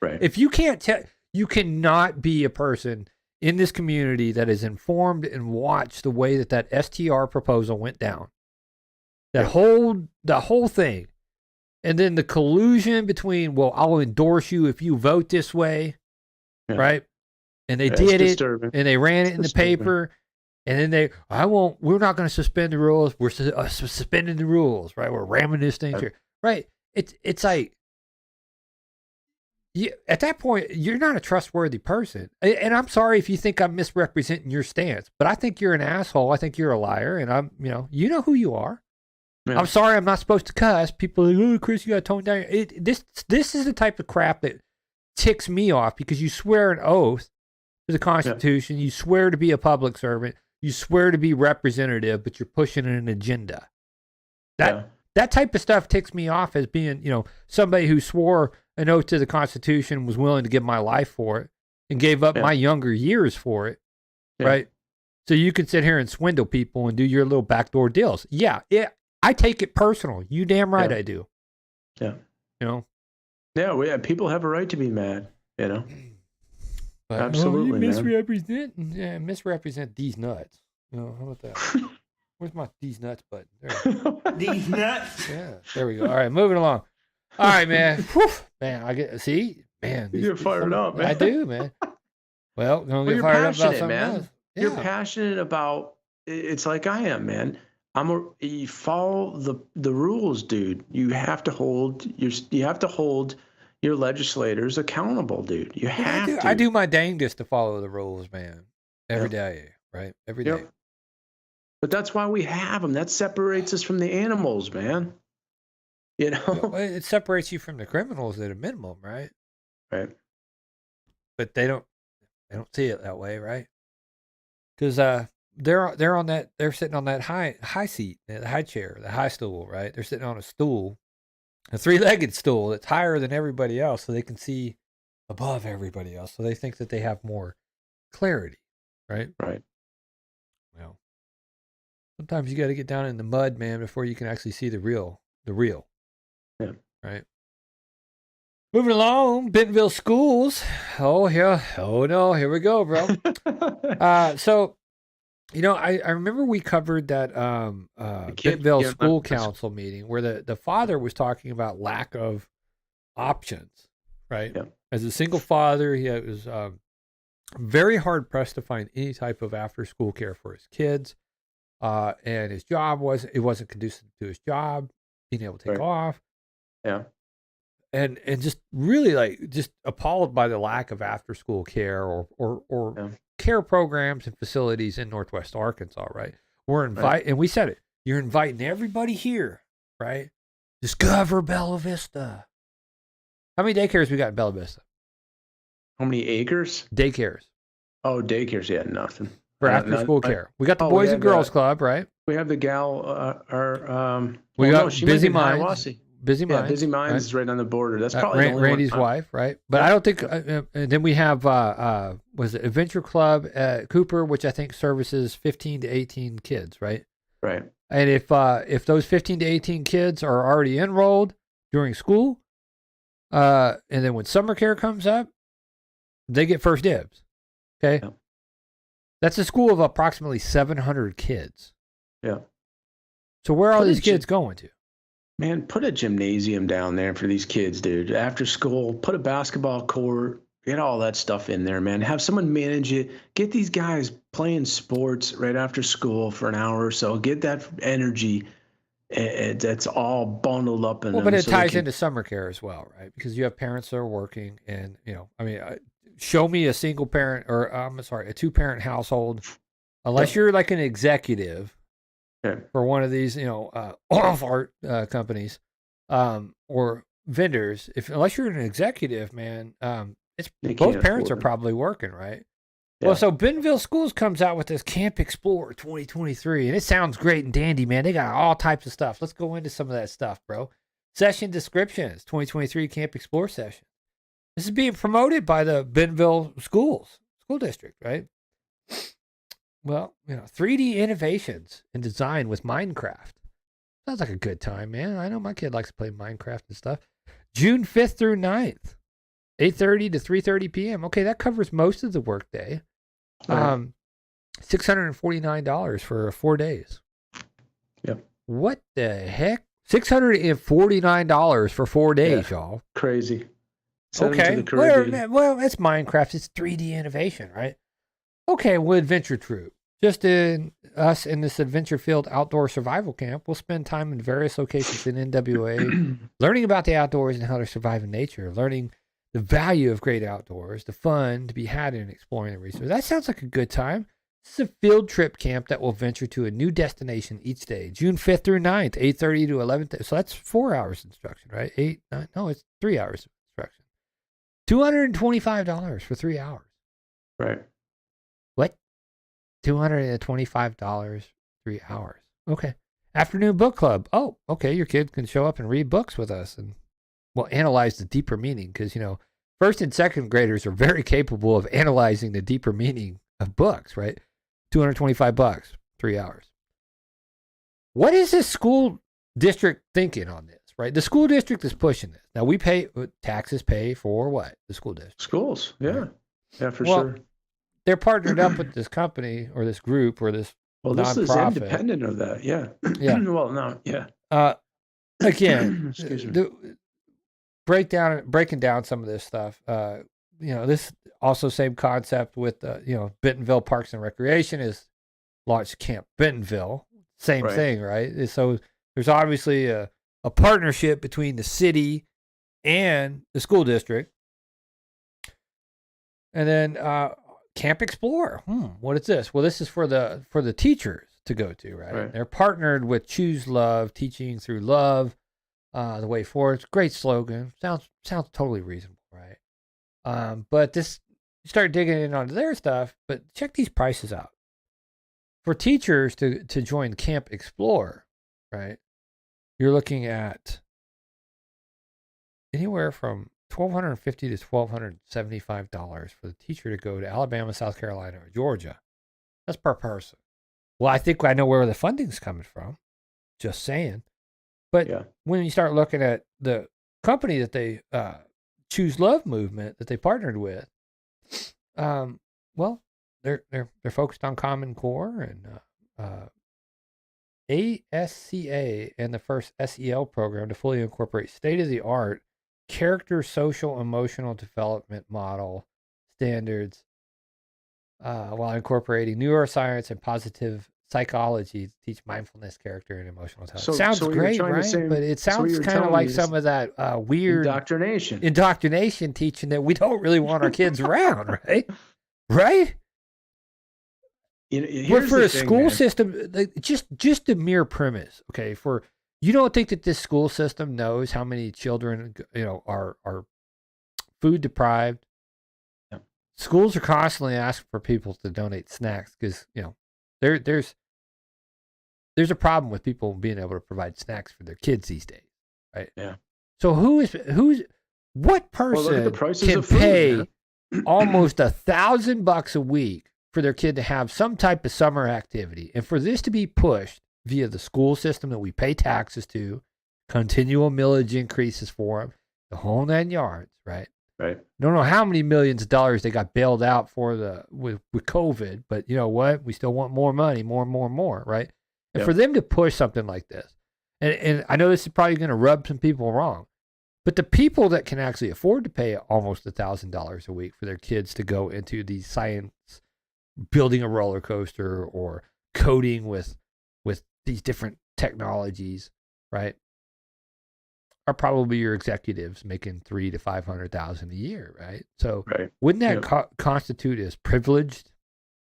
Right. If you can't you cannot be a person in this community that is informed and watched the way that STR proposal went down. The whole thing. And then the collusion between, well, I'll endorse you if you vote this way, right? And they did it, disturbing. and they ran it in the paper, and then we're not going to suspend the rules. We're suspending the rules, right? We're ramming this thing through, right? It's like, at that point, you're not a trustworthy person. And I'm sorry if you think I'm misrepresenting your stance, but I think you're an asshole. I think you're a liar, and I'm, you know who you are. Yeah. I'm sorry, I'm not supposed to cuss. People are like, oh, Chris, you got to tone down. This is the type of crap that ticks me off because you swear an oath to the Constitution. You swear to be a public servant. You swear to be representative, but you're pushing an agenda. That type of stuff ticks me off as being, somebody who swore an oath to the Constitution, was willing to give my life for it, and gave up my younger years for it, right? So you can sit here and swindle people and do your little backdoor deals. Yeah, I take it personal. You damn right I do. Yeah. Yeah, people have a right to be mad, But, absolutely, you misrepresent these nuts. How about that? Where's my these nuts button? There. These nuts? Yeah, there we go. All right, moving along. All right, man. Whew, man, man. You get fired up, man. I do, man. Well, gonna get fired up about something else. Yeah. You're passionate about. It's like I am, man. You follow the rules, dude. You have to hold your legislators accountable, dude. You have to. I do my dangest to follow the rules, man. Every day, right? Every day. Yep. But that's why we have them. That separates us from the animals, man. You know? Well, it separates you from the criminals at a minimum, right? Right. But they don't see it that way, right? Because they're on that, they're sitting on that high seat, the high chair, the high stool, right? They're sitting on a stool, a 3-legged stool that's higher than everybody else, so they can see above everybody else. So they think that they have more clarity, right? Right. Well, sometimes you got to get down in the mud, man, before you can actually see the real. Yeah. Right. Moving along, Bentonville schools. Oh, yeah. Oh, no. Here we go, bro. So, I remember we covered that Bentonville school council meeting where the father was talking about lack of options, right? Yeah. As a single father, he was very hard pressed to find any type of after school care for his kids. And his job wasn't conducive to his job, being able to take off. Yeah. And just really just appalled by the lack of after school care or care programs and facilities in Northwest Arkansas, right? And we said it, you're inviting everybody here, right? Discover Bella Vista. How many daycares we got in Bella Vista? How many acres? Daycares. Oh, daycares. Yeah, nothing. For after school care. We got the Boys and Girls Club, right? We have the gal, Busy Minds. Busy Minds. Yeah, Busy Minds is right on the border. That's probably the only Randy's one. wife, right? But I don't think. And then we have was it Adventure Club at Cooper, which I think services 15 to 18 kids, right? Right. And if those 15 to 18 kids are already enrolled during school, and then when summer care comes up, they get first dibs. Okay. Yeah. That's a school of approximately 700 kids. Yeah. So where are all these kids going to? Man, put a gymnasium down there for these kids, dude. After school, put a basketball court, get all that stuff in there, man. Have someone manage it. Get these guys playing sports right after school for an hour or so. Get that energy. That's all bundled up in them. But it ties into summer care as well, right? Because you have parents that are working and, show me a single parent or a 2-parent household, unless you're like an executive for one of these, art companies or vendors. Unless you're an executive, man, both parents are probably working, right? Yeah. Well, so Bentonville Schools comes out with this Camp Explore 2023, and it sounds great and dandy, man. They got all types of stuff. Let's go into some of that stuff, bro. Session descriptions, 2023 Camp Explore session. This is being promoted by the Bentonville School District, right? Well, 3D innovations and design with Minecraft. Sounds like a good time, man. I know my kid likes to play Minecraft and stuff. June 5th through 9th, 8:30 to 3:30 p.m. Okay, that covers most of the workday. $649 for 4 days. Yep. What the heck? $649 for 4 days, y'all. Crazy. Okay. Well, it's Minecraft. It's 3D innovation, right? Okay, well, Adventure Troop. Just in this adventure-filled outdoor survival camp, we'll spend time in various locations in NWA, learning about the outdoors and how to survive in nature, learning the value of great outdoors, the fun to be had in exploring the resources. That sounds like a good time. This is a field trip camp that will venture to a new destination each day, June 5th through 9th, 8:30 to 11:30. So that's 4 hours instruction, right? It's 3 hours instruction. $225 for 3 hours. Right. What? $225, 3 hours. Okay. Afternoon book club. Oh, okay. Your kid can show up and read books with us and we'll analyze the deeper meaning because, first and second graders are very capable of analyzing the deeper meaning of books, right? $225, 3 hours. What is this school district thinking on this, right? The school district is pushing this. Now taxes pay for what? The school district. Schools. Yeah. Right. Yeah, for sure. They're partnered up with this company or this group or this this nonprofit. Is independent of that. Yeah. Yeah. Well, no. Yeah. Again, breaking down some of this stuff. This also same concept with Bentonville Parks and Recreation is launched Camp Bentonville. Same thing, right? So there's obviously a partnership between the city and the school district. And then Camp Explore. What is this? Well, this is for the teachers to go to, right? They're partnered with Choose Love, Teaching Through Love, the Way Forward. Great slogan. Sounds totally reasonable, right? But this, you start digging in onto their stuff, but check these prices out. For teachers to join Camp Explore, right, you're looking at anywhere from $1,250 to $1,275 for the teacher to go to Alabama, South Carolina, or Georgia. That's per person. Well, I think I know where the funding's coming from. Just saying. But when you start looking at the company that they Choose Love movement that they partnered with, well, they're focused on Common Core and ASCA and the first SEL program to fully incorporate state-of-the-art character, social, emotional development model standards while incorporating neuroscience and positive psychology to teach mindfulness, character, and emotional intelligence. Sounds great, right? But it sounds kind of like some of that weird indoctrination teaching that we don't really want our kids around, right? Right? But for a school system, just the mere premise, okay, you don't think that this school system knows how many children, are food deprived? Yeah. Schools are constantly asking for people to donate snacks because, there's a problem with people being able to provide snacks for their kids these days, right? Yeah. So what person can pay almost $1,000 a week for their kid to have some type of summer activity, and for this to be pushed via the school system that we pay taxes to, continual millage increases for them, the whole 9 yards, right? Right. Don't know how many millions of dollars they got bailed out for with COVID, but you know what? We still want more money, more, right? And for them to push something like this, and I know this is probably going to rub some people wrong, but the people that can actually afford to pay almost $1,000 a week for their kids to go into these science, building a roller coaster or coding with these different technologies, right, are probably your executives making $300,000 to $500,000 a year, right? So wouldn't that constitute as privileged?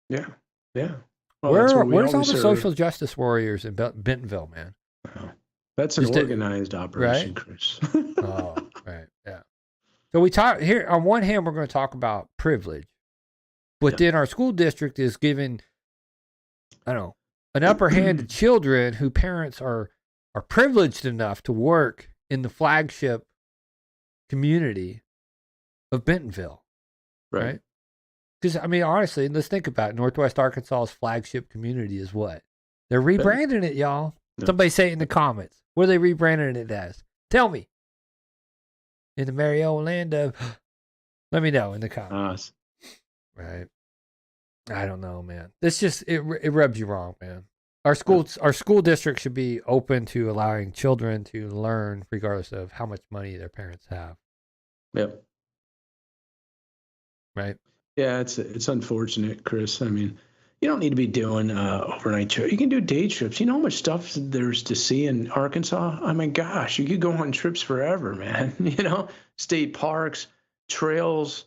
Yeah, yeah. Well, where's all the social justice warriors in Bentonville, man? That's an organized operation, right? Chris. Oh, right, yeah. So we talk here on one hand, we're going to talk about privilege, but then our school district is giving, an upper hand to children whose parents are privileged enough to work in the flagship community of Bentonville, right? Because, honestly, let's think about it. Northwest Arkansas's flagship community is what? They're rebranding it, y'all. No. Somebody say it in the comments. What are they rebranding it as? Tell me. In the Mario land of... Let me know in the comments. Right. I don't know, man. It's just, it rubs you wrong, man. Our school district should be open to allowing children to learn regardless of how much money their parents have. Yep. Right. Yeah, it's unfortunate, Chris. You don't need to be doing overnight trips. You can do day trips. You know how much stuff there's to see in Arkansas? Gosh, you could go on trips forever, man. State parks, trails,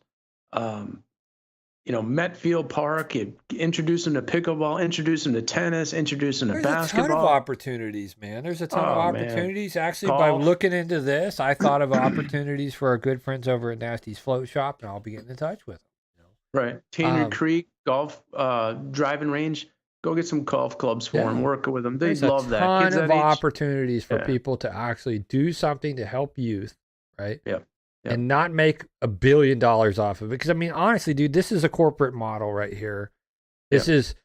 Metfield Park, introduce them to pickleball, introduce them to tennis, introduce them to basketball. There's a ton of opportunities, man. There's a ton of opportunities. Man. Actually, golf. By looking into this, I thought of opportunities for our good friends over at Nasty's Float Shop, and I'll be getting in touch with them. Right. Tanner Creek Golf Driving Range. Go get some golf clubs for them. Work with them. They love that. There's a ton of opportunities for people to actually do something to help youth, right? Yeah. Yep. And not make $1 billion off of it. Because honestly, dude, this is a corporate model right here. This is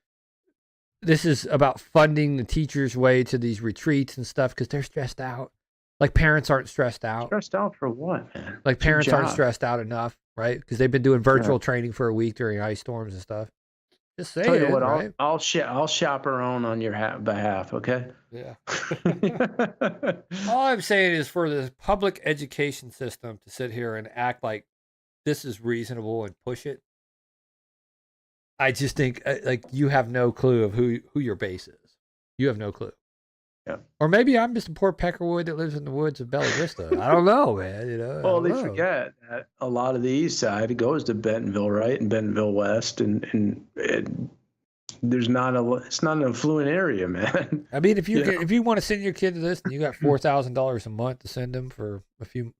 about funding the teachers' way to these retreats and stuff because they're stressed out. Like parents aren't stressed out. Stressed out for what, man? Like parents aren't stressed out enough, right? Because they've been doing virtual training for a week during ice storms and stuff. Just saying, tell you what, right? I'll chaperone on your behalf, okay? Yeah. All I'm saying is for the public education system to sit here and act like this is reasonable and push it, I just think like you have no clue of who your base is. You have no clue. Or maybe I'm just a poor peckerwood that lives in the woods of Bella Vista. I don't know, man. You know. I Well, don't they know. forget that a lot of the east side goes to Bentonville, right, and Bentonville West, and there's not it's not an affluent area, man. I mean, if you Yeah. if you want to send your kid to this and you got $4,000 a month to send them for a few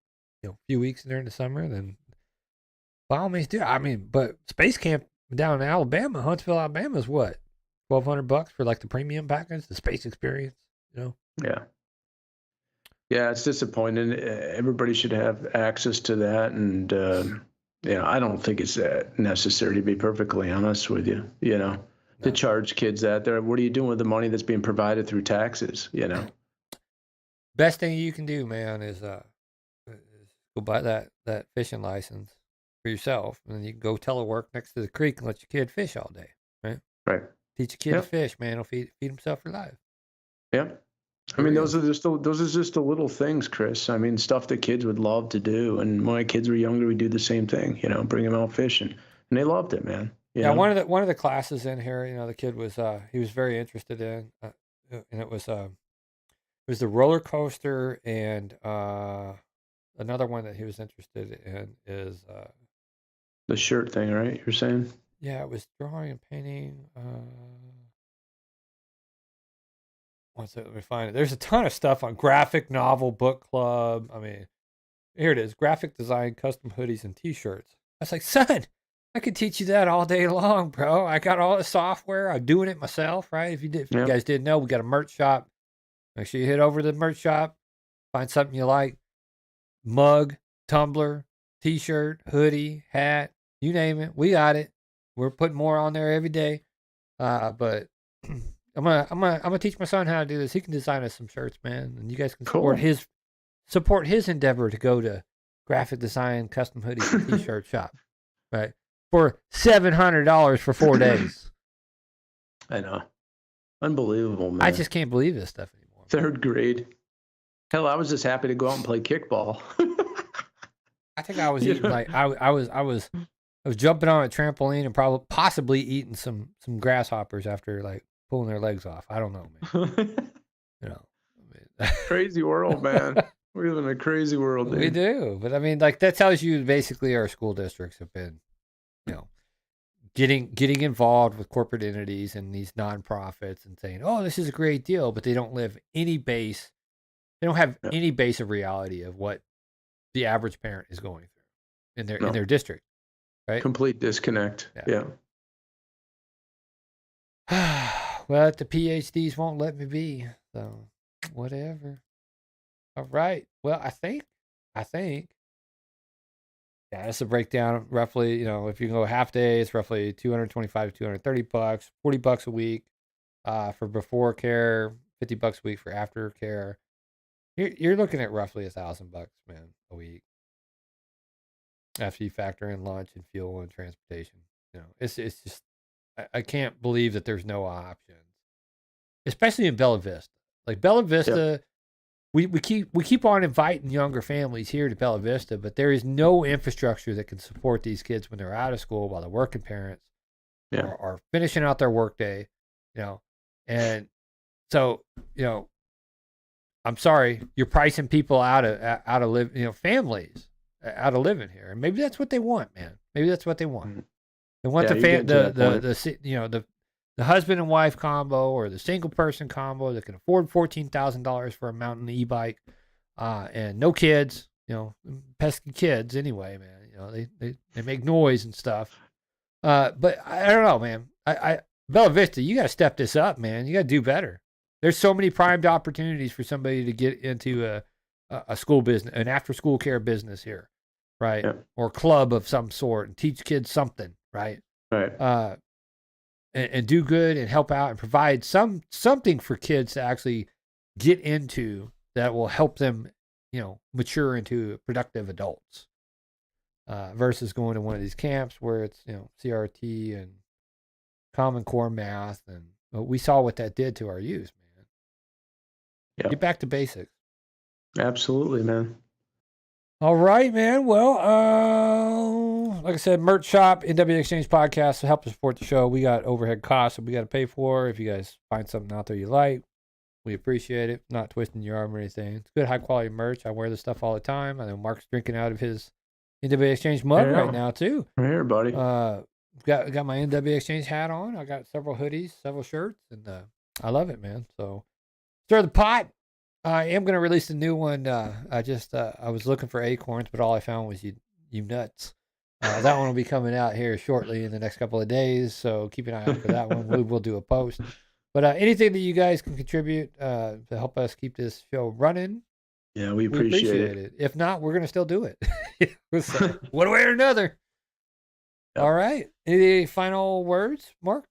weeks during the summer, then by all means do. I mean, but Space Camp down in Alabama, Huntsville, Alabama, is what $1,200 for like the premium package, the space experience. You know. Yeah, it's disappointing. Everybody should have access to that, and I don't think it's necessary, to be perfectly honest with you. To charge kids that. What are you doing with the money that's being provided through taxes? Best thing you can do, man, is go buy that fishing license for yourself, and then you can go telework next to the creek and let your kid fish all day, right? Right. Teach a kid to fish, man. He'll feed himself for life. Yeah. I mean, those are just the little things, Chris. I mean, stuff that kids would love to do. And when my kids were younger, we do the same thing. Bring them out fishing, and they loved it, man. Yeah, one of the classes in here, the kid was he was very interested in, and it was the roller coaster, and another one that he was interested in is the shirt thing, right? You're saying? Yeah, it was drawing and painting. Let me find it. There's a ton of stuff on graphic novel book club. I mean, here it is: graphic design, custom hoodies, and T-shirts. I was like, son, I could teach you that all day long, bro. I got all the software. I'm doing it myself, right? If you guys didn't know, we got a merch shop. Make sure you hit over to the merch shop, find something you like: mug, tumbler, T-shirt, hoodie, hat, you name it. We got it. We're putting more on there every day. But I'm gonna teach my son how to do this. He can design us some shirts, man, and you guys can support his endeavor to go to graphic design, custom hoodies, and T-shirt shop, right? For $700 for 4 days. I know, unbelievable, man. I just can't believe this stuff anymore. 3rd grade. Hell, I was just happy to go out and play kickball. I think I was eating like I was jumping on a trampoline and possibly eating some grasshoppers after like pulling their legs off. I don't know, man. Crazy world, man. We live in a crazy world, dude. We do, but I mean, like that tells you basically our school districts have been, getting involved with corporate entities and these nonprofits and saying, "Oh, this is a great deal," but they don't live any base. They don't have any base of reality of what the average parent is going through in their district, right? Complete disconnect. Yeah. Well, the PhDs won't let me be, so whatever. All right. Well, I think. Yeah, that's a breakdown. Roughly, if you go half day, it's roughly $225 to $230, $40 a week for before care, $50 a week for after care. You're looking at roughly $1,000, man, a week. After you factor in lunch and fuel and transportation, it's just I can't believe that there's no options, especially in Bella Vista. Like Bella Vista, we keep on inviting younger families here to Bella Vista, but there is no infrastructure that can support these kids when they're out of school while they're working parents are finishing out their workday, and so I'm sorry, you're pricing people out of live, families out of living here, and maybe that's what they want, man. Maybe that's what they want. Mm-hmm. They want the husband and wife combo or the single person combo that can afford $14,000 for a mountain e-bike, and no kids, pesky kids anyway, man. They make noise and stuff. But I don't know, man. I Bella Vista, you got to step this up, man. You got to do better. There's so many primed opportunities for somebody to get into a school business, an after school care business here, right? Yeah. Or club of some sort, and teach kids something, right? Right. And do good and help out and provide something for kids to actually get into that will help them, mature into productive adults. Versus going to one of these camps where it's, CRT and Common Core math, and we saw what that did to our youth, man. Yeah. Get back to basics. Absolutely, man. All right, man. Well, like I said, merch shop, NW Exchange Podcast to help us support the show. We got overhead costs that we got to pay for. If you guys find something out there you like, We appreciate it. Not twisting your arm or anything. It's good, high quality merch. I wear this stuff all the time. I know Mark's drinking out of his NWA Exchange mug right now too. Right here, buddy. Got my NWA Exchange hat on. I got several hoodies, several shirts, and I love it, man. So stir the pot. I am gonna release a new one. I was looking for acorns, but all I found was you nuts. That one will be coming out here shortly in the next couple of days. So keep an eye out for that one. We'll do a post. But anything that you guys can contribute to help us keep this show running, Yeah, we appreciate it. If not, we're gonna still do it. So, one way or another. Yep. All right. Any final words, Mark?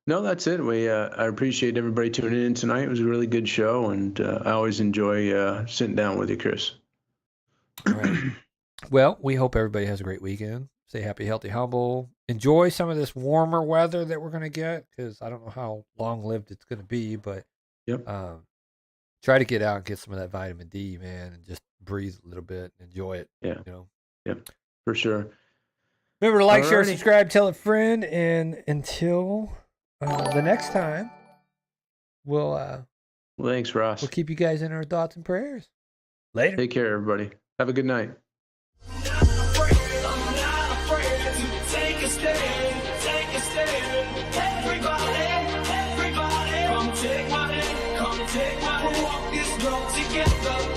No, that's it. I appreciate everybody tuning in tonight. It was a really good show, and I always enjoy sitting down with you, Chris. All right. Well, we hope everybody has a great weekend. Stay happy, healthy, humble. Enjoy some of this warmer weather that we're going to get, because I don't know how long-lived it's going to be, but Yep. Try to get out and get some of that vitamin D, man, and just breathe a little bit and enjoy it. Yeah. You know? Yep. For sure. Remember to like, share, Alrighty. subscribe, tell a friend, and until the next time, we'll Thanks, Ross. keep you guys in our thoughts and prayers. Later. Take care, everybody. Have a good night. I'm not afraid to take a stand, take a stand. Everybody, come take my hand, walk this road together.